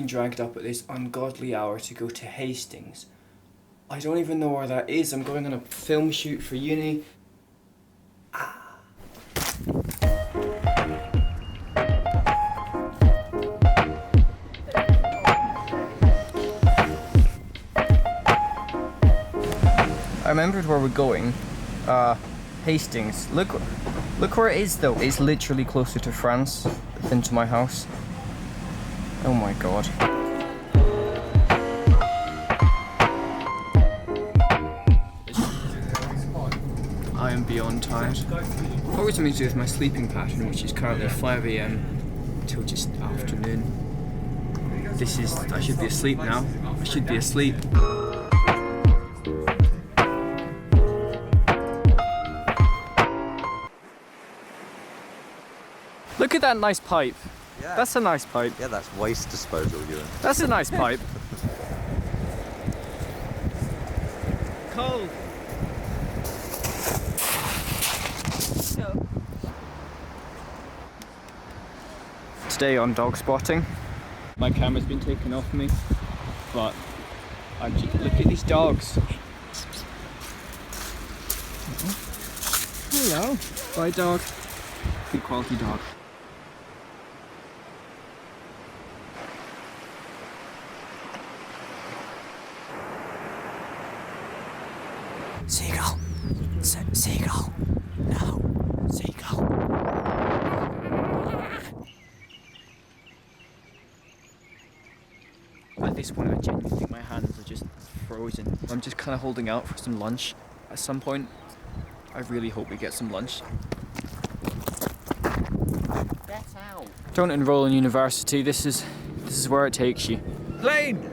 Dragged up at this ungodly hour to go to Hastings. I don't even know where that is. I'm going on a film shoot for uni. I remembered where we're going. Hastings. Look where it is though. It's literally closer to France than to my house. Oh my god. I am beyond tired. Probably something to do with my sleeping pattern, which is currently 5 AM till just afternoon. I should be asleep now. I should be asleep. Look at that nice pipe. Yeah. That's a nice pipe. Yeah, that's waste disposal, Ewan. That's a nice pipe. Cold. No. Today on dog spotting. My camera's been taken off me, but look at these dogs. Hello. Bye, dog. Good quality dog. Seagull. Seagull. No. Seagull. At this point, I genuinely think my hands are just frozen. I'm just kind of holding out for some lunch. At some point, I really hope we get some lunch. Get out. Don't enroll in university. This is where it takes you. Plane.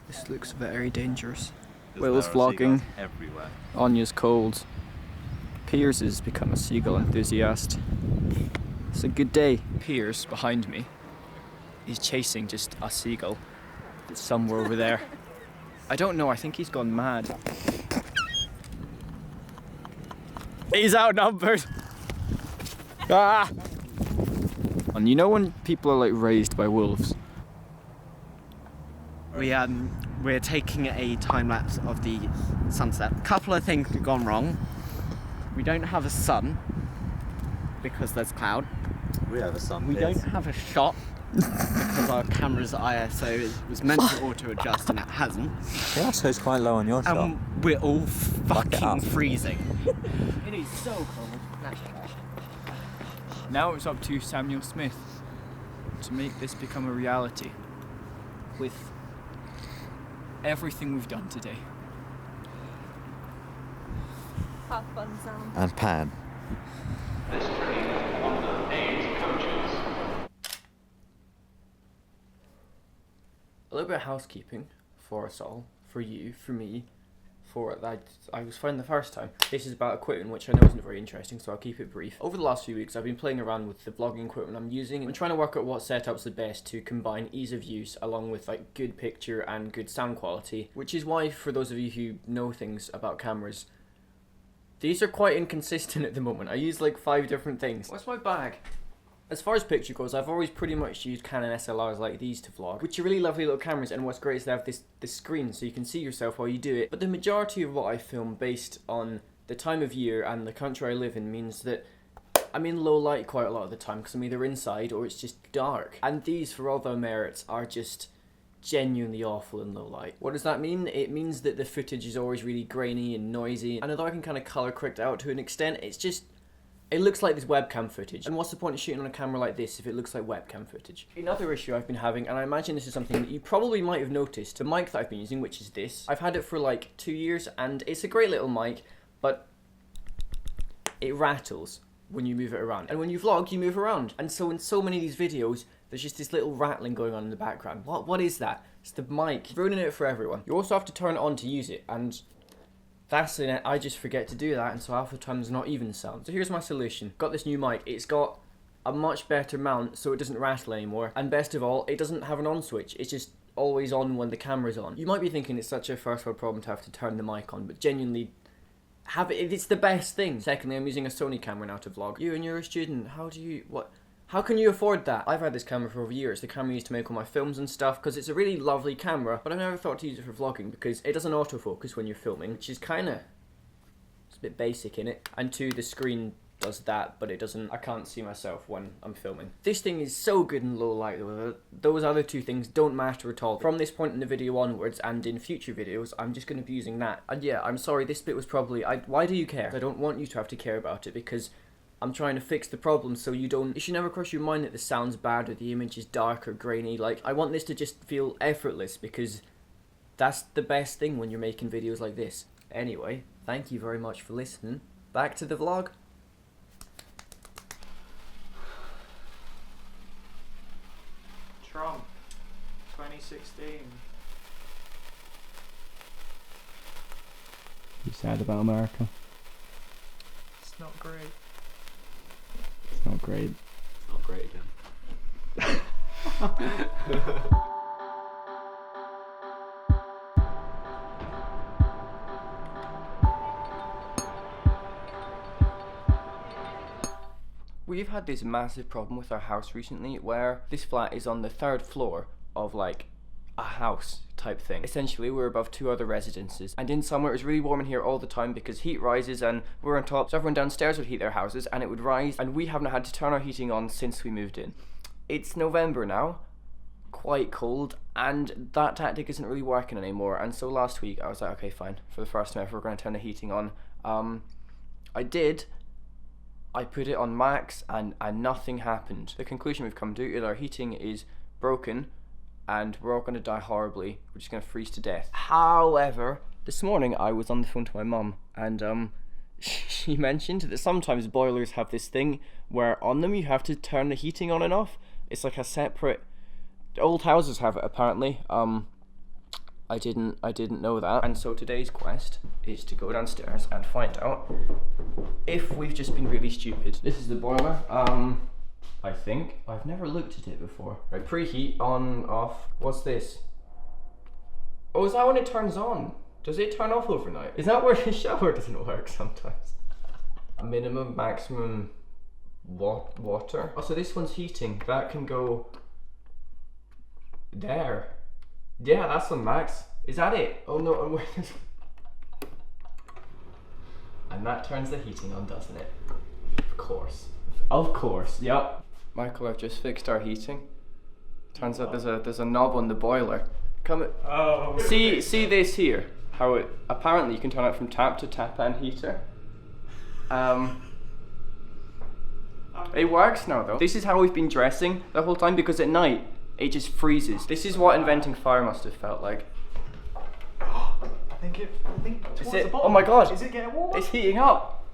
This looks very dangerous. Will's vlogging. Everywhere. Anya's cold. Piers has become a seagull enthusiast. It's a good day. Piers, behind me, is chasing just a seagull that's somewhere over there. I don't know, I think he's gone mad. He's outnumbered! Ah! And you know when people are like raised by wolves? We're taking a time lapse of the sunset. A couple of things have gone wrong. We don't have a sun because there's cloud. We have a sun. We don't have a shot because our camera's ISO was meant to auto adjust and it hasn't. The ISO is quite low on your shot. We're all fucking freezing. It is so cold. Now it's up to Samuel Smith to make this become a reality with everything we've done today. Have fun, Sam. And pan. This train on the 8 coaches. A little bit of housekeeping for us all, for you, for me, for that I was fine the first time. This is about equipment, which I know isn't very interesting, so I'll keep it brief. Over the last few weeks, I've been playing around with the vlogging equipment I'm using and trying to work out what setup's the best to combine ease of use along with like good picture and good sound quality, which is why, for those of you who know things about cameras, these are quite inconsistent at the moment. I use like 5 different things. What's my bag? As far as picture goes, I've always pretty much used Canon SLRs like these to vlog, which are really lovely little cameras, and what's great is they have this screen so you can see yourself while you do it. But the majority of what I film based on the time of year and the country I live in means that I'm in low light quite a lot of the time because I'm either inside or it's just dark. And these, for all their merits, are just genuinely awful in low light. What does that mean? It means that the footage is always really grainy and noisy, and although I can kind of colour correct it out to an extent, it looks like this webcam footage. And what's the point of shooting on a camera like this if it looks like webcam footage? Another issue I've been having, and I imagine this is something that you probably might have noticed, the mic that I've been using, which is this, I've had it for like 2 years, and it's a great little mic, but it rattles when you move it around. And when you vlog, you move around. And so in so many of these videos, there's just this little rattling going on in the background. What is that? It's the mic. Ruining it for everyone. You also have to turn it on to use it, and That's it. I just forget to do that, and so half the time there's not even sound. So here's my solution. Got this new mic. It's got a much better mount, so it doesn't rattle anymore. And best of all, it doesn't have an on switch. It's just always on when the camera's on. You might be thinking it's such a first world problem to have to turn the mic on, but genuinely, it's the best thing. Secondly, I'm using a Sony camera now to vlog. You and you're a student. How can you afford that? I've had this camera for over years. The camera I used to make all my films and stuff, because it's a really lovely camera, but I've never thought to use it for vlogging because it doesn't autofocus when you're filming, which is it's a bit basic in it. And two, the screen does that, but I can't see myself when I'm filming. This thing is so good in low light though. Those other two things don't matter at all. From this point in the video onwards, and in future videos, I'm just going to be using that. And yeah, I'm sorry, this bit was probably, why do you care? I don't want you to have to care about it, because I'm trying to fix the problem so it should never cross your mind that the sound's bad or the image is dark or grainy. Like, I want this to just feel effortless, because that's the best thing when you're making videos like this. Anyway, thank you very much for listening. Back to the vlog. Trump, 2016. You sad about America? It's not great. It's not great. It's not great again. We've had this massive problem with our house recently where this flat is on the 3rd floor of like a house type thing. Essentially, we're above 2 other residences, and in summer it was really warm in here all the time because heat rises and we're on top, so everyone downstairs would heat their houses and it would rise, and we haven't had to turn our heating on since we moved in. It's November now, quite cold, and that tactic isn't really working anymore, and so last week I was like, okay fine, for the first time ever we're going to turn the heating on. I did. I put it on max and nothing happened. The conclusion we've come to is our heating is broken and we're all going to die horribly. We're just going to freeze to death. However, this morning I was on the phone to my mum, and she mentioned that sometimes boilers have this thing where on them you have to turn the heating on and off. It's like a separate... Old houses have it apparently. I didn't know that. And so today's quest is to go downstairs and find out if we've just been really stupid. This is the boiler. I think. I've never looked at it before. Right, preheat, on, off. What's this? Oh, is that when it turns on? Does it turn off overnight? Is that where the shower doesn't work sometimes? A minimum, maximum water. Oh, so this one's heating. That can go there. Yeah, that's on max. Is that it? Oh no, and that turns the heating on, doesn't it? Of course. Of course, yep. Michael, I've just fixed our heating. Turns out there's a knob on the boiler. See this here? How it apparently you can turn it from tap to tap and heater. It works now though. This is how we've been dressing the whole time, because at night it just freezes. This is what inventing fire must have felt like. I think towards the bottom. Oh my god! Is it getting warm? It's heating up.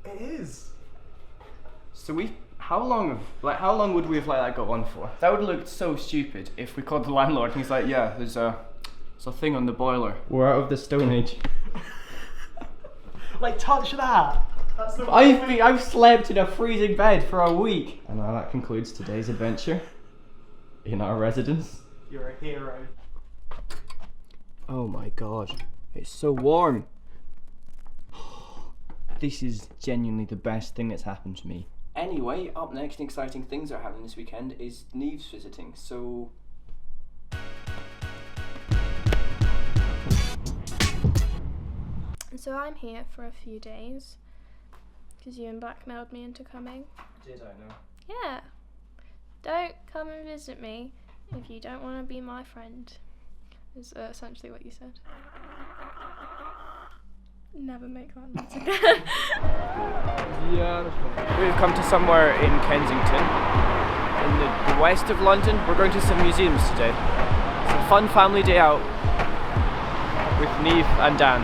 It is. So how long would we have let that go on for? That would have looked so stupid if we called the landlord and he's like, yeah, there's a thing on the boiler. We're out of the Stone Age. Like, touch that. That's the I've slept in a freezing bed for a week. And now that concludes today's adventure in our residence. You're a hero. Oh my god, it's so warm. This is genuinely the best thing that's happened to me. Anyway, up next, exciting things are happening this weekend is Neve's visiting, so... So I'm here for a few days because you blackmailed me into coming. Did I know? Yeah. Don't come and visit me if you don't want to be my friend. Is essentially what you said. Never make that noise again. Yeah, that's fine. We've come to somewhere in Kensington, in the west of London. We're going to some museums today. It's a fun family day out with Neve and Dan.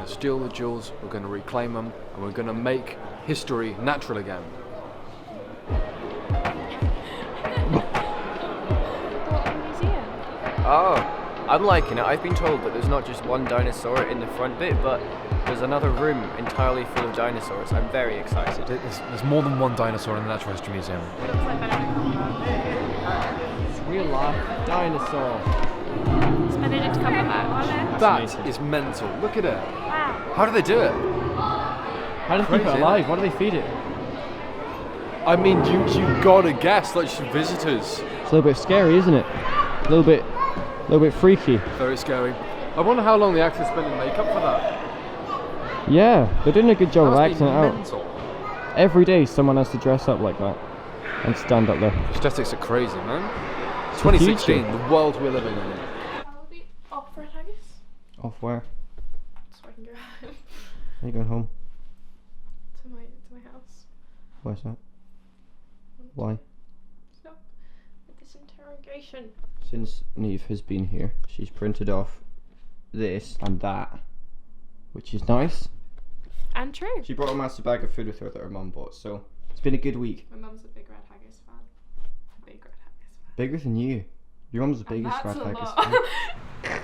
Steal the individuals, we're going to reclaim them, and we're going to make history natural again. Oh, I'm liking it. I've been told that there's not just one dinosaur in the front bit, but there's another room entirely full of dinosaurs. I'm very excited. There's more than one dinosaur in the Natural History Museum. It's real life dinosaur. It's Benedict Cumberbatch. That is mental. Look at it. Wow. How do they do it? How do they keep Crazy, it alive? What do they feed it? I mean, you gotta guess, like visitors. It's a little bit scary, isn't it? A little bit freaky. Very scary. I wonder how long the actors spent in makeup for that. Yeah, they're doing a good job of That acting must it be out. mental. Every day someone has to dress up like that and stand up there. Aesthetics are crazy, man. the 2016, future. the world we're living in. I'll be off RADHAGGIS. Off where? So I can go home. Are you going home? to my house. Where's that? Why? Stop with this interrogation. Since Neve has been here, she's printed off this and that, which is nice. And true. She brought a massive bag of food with her that her mum bought, so it's been a good week. My mum's a big RADHAGGIS fan. Big RADHAGGIS fan. Bigger than you. Your mum's the And biggest that's a RADHAGGIS lot. fan.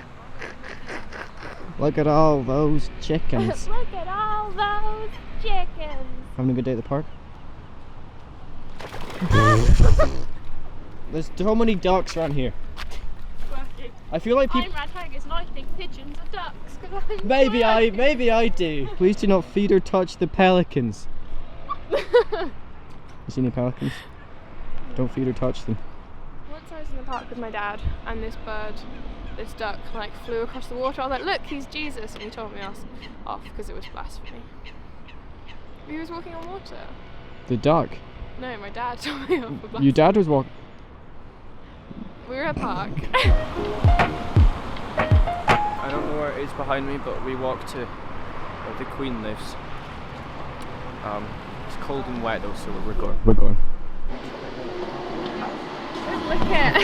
Look at all those chickens. Look at all those chickens. Having a good day at the park? There's so many ducks around here. Working. I feel like people. I'm RADHAGGIS and I think pigeons are ducks. 'Cause I'm Maybe working. I do. Please do not feed or touch the pelicans. You see any pelicans? Don't feed or touch them. Once I was in the park with my dad and this duck like flew across the water. I was like, look, he's Jesus, and he told me off because it was blasphemy. He was walking on water. The duck. No, my dad told me off for blasphemy. Your dad was walking. We were at a park. I don't know where it is behind me, but we walked to where the Queen lives. It's cold and wet though, so we're going. We're going. Look at